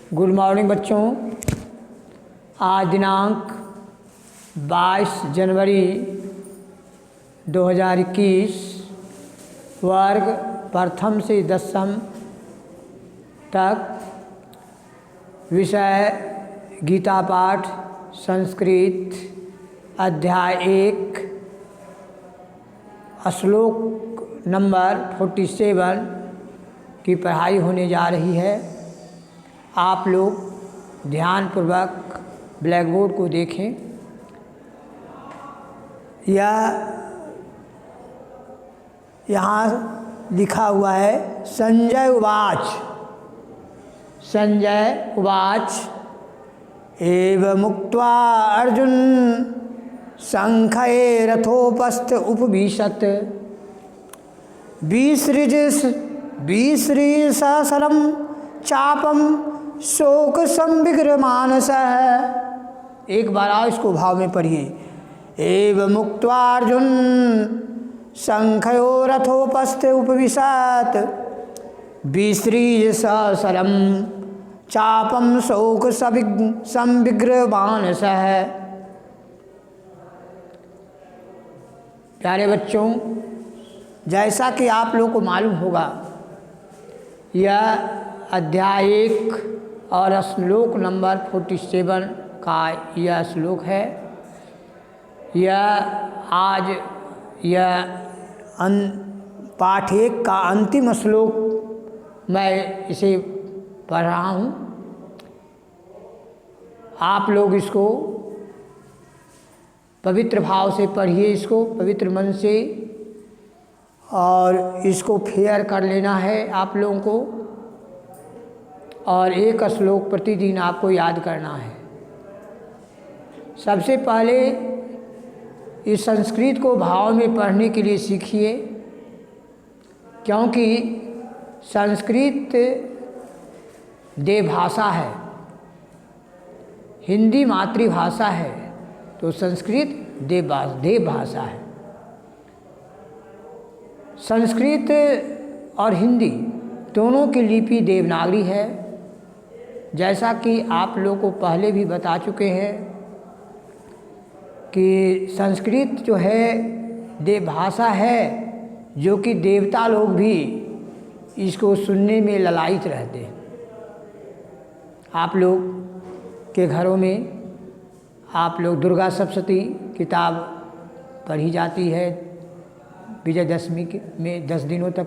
Good morning बच्चों। आज दिनांक 22 जनवरी 2021 वर्ग प्रथम से दसम तक विषय गीता पाठ संस्कृत अध्याय 1 श्लोक नंबर 47 की पढ़ाई होने जा रही है। आप लोग ध्यानपूर्वक ब्लैक बोर्ड को देखें। यहाँ लिखा हुआ है संजय उवाच एवं मुक्त्वा अर्जुन शंखये रथोपस्थ उपविशत् विसृजसहस्रं चापम शोक संविग्र मानसः। एक बार आओ इसको भाव में पढ़िए। एवं मुक्त्वा अर्जुन शंखयो रथोपस्थ उपविशत् विसृजसहस्रं चापम शोक संविग्र मानसः। प्यारे बच्चों, जैसा कि आप लोग को मालूम होगा, यह अध्याय 1 और श्लोक नंबर 47 का यह श्लोक है। पाठ 1 का अंतिम श्लोक मैं इसे पढ़ रहा हूँ। आप लोग इसको पवित्र भाव से पढ़िए, इसको पवित्र मन से, और इसको फेयर कर लेना है आप लोगों को। और एक श्लोक प्रतिदिन आपको याद करना है। सबसे पहले इस संस्कृत को भाव में पढ़ने के लिए सीखिए, क्योंकि संस्कृत देवभाषा है, हिंदी मातृभाषा है, तो संस्कृत देवभाषा है। संस्कृत और हिंदी दोनों की लिपि देवनागरी है। जैसा कि आप लोगों को पहले भी बता चुके हैं कि संस्कृत जो है देवभाषा है, जो कि देवता लोग भी इसको सुनने में ललायित रहते हैं। आप लोग के घरों में आप लोग दुर्गा सप्तशती किताब पढ़ी जाती है। विजयदशमी में 10 दिनों तक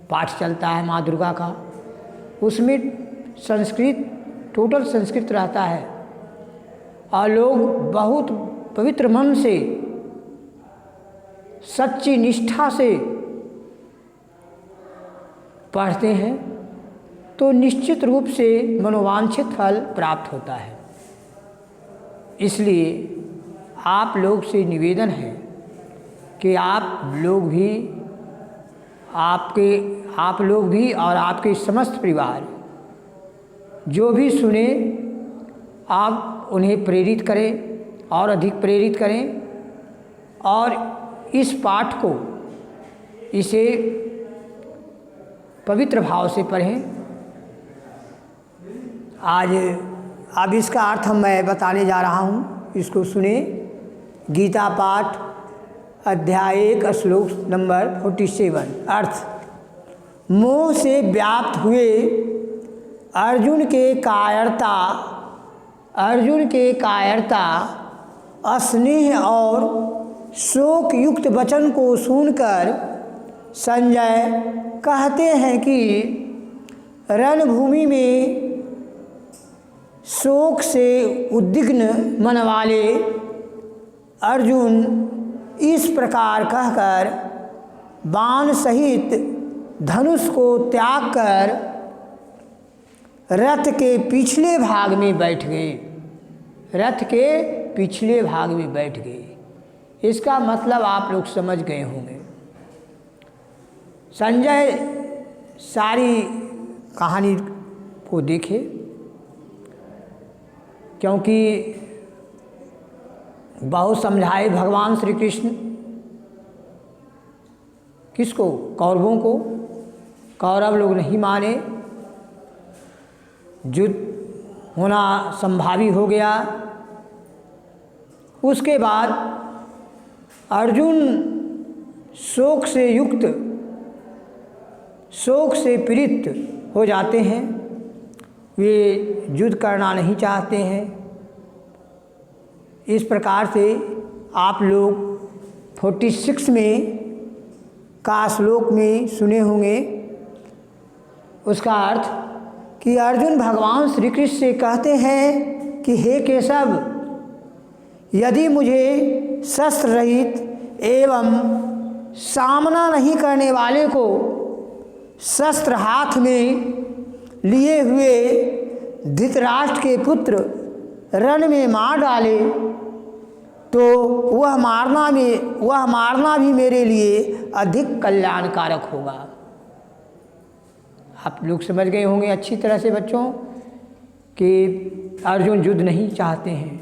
पाठ चलता है माँ दुर्गा का। उसमें संस्कृत, टोटल संस्कृत रहता है, और लोग बहुत पवित्र मन से, सच्ची निष्ठा से पढ़ते हैं, तो निश्चित रूप से मनोवांछित फल प्राप्त होता है। इसलिए आप लोग से निवेदन है कि आप लोग भी और आपके समस्त परिवार जो भी सुने, आप उन्हें प्रेरित करें और अधिक प्रेरित करें, और इस पाठ को, इसे पवित्र भाव से पढ़ें। अब इसका अर्थ मैं बताने जा रहा हूँ, इसको सुने। गीता पाठ अध्याय 1 श्लोक नंबर 47। अर्थ: मोह से व्याप्त हुए अर्जुन के कायरता स्नेह और शोक युक्त वचन को सुनकर संजय कहते हैं कि रणभूमि में शोक से उद्विग्न मन वाले अर्जुन इस प्रकार कहकर बाण सहित धनुष को त्याग कर रथ के पिछले भाग में बैठ गए। इसका मतलब आप लोग समझ गए होंगे। संजय सारी कहानी को देखे, क्योंकि बहुत समझाए भगवान श्री कृष्ण। किसको? कौरवों को। कौरव लोग नहीं माने, होना संभावी हो गया। उसके बाद अर्जुन शोक से युक्त, शोक से पीड़ित हो जाते हैं। वे युद्ध करना नहीं चाहते हैं। इस प्रकार से आप लोग 46 में का श्लोक में सुने होंगे उसका अर्थ कि अर्जुन भगवान श्री कृष्ण से कहते हैं कि हे केशव, यदि मुझे शस्त्र रहित एवं सामना नहीं करने वाले को शस्त्र हाथ में लिए हुए धृतराष्ट्र के पुत्र रण में मार डाले तो वह मारना भी मेरे लिए अधिक कल्याणकारक होगा। आप लोग समझ गए होंगे अच्छी तरह से बच्चों कि अर्जुन युद्ध नहीं चाहते हैं।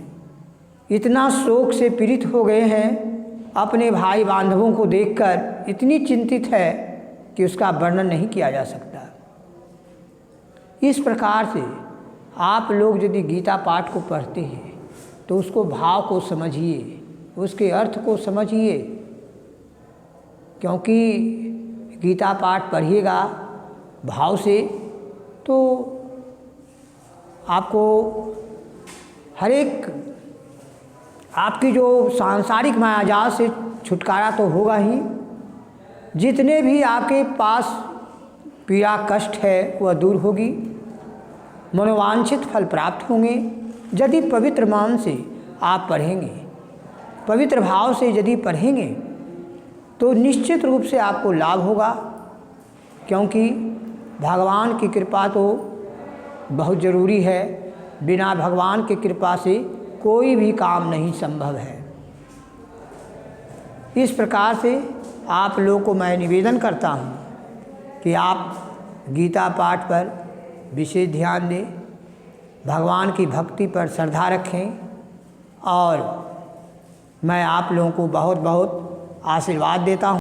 इतना शोक से पीड़ित हो गए हैं, अपने भाई बांधवों को देखकर इतनी चिंतित है कि उसका वर्णन नहीं किया जा सकता। इस प्रकार से आप लोग यदि गीता पाठ को पढ़ते हैं तो उसको भाव को समझिए, उसके अर्थ को समझिए, क्योंकि गीता पाठ पढ़िएगा भाव से तो आपको हर एक आपकी जो सांसारिक मायाजाल से छुटकारा तो होगा ही, जितने भी आपके पास पीड़ा कष्ट है वह दूर होगी, मनोवांछित फल प्राप्त होंगे। यदि पवित्र मन से आप पढ़ेंगे, पवित्र भाव से यदि पढ़ेंगे तो निश्चित रूप से आपको लाभ होगा, क्योंकि भगवान की कृपा तो बहुत ज़रूरी है। बिना भगवान की कृपा से कोई भी काम नहीं संभव है। इस प्रकार से आप लोगों को मैं निवेदन करता हूँ कि आप गीता पाठ पर विशेष ध्यान दें, भगवान की भक्ति पर श्रद्धा रखें और मैं आप लोगों को बहुत बहुत आशीर्वाद देता हूँ।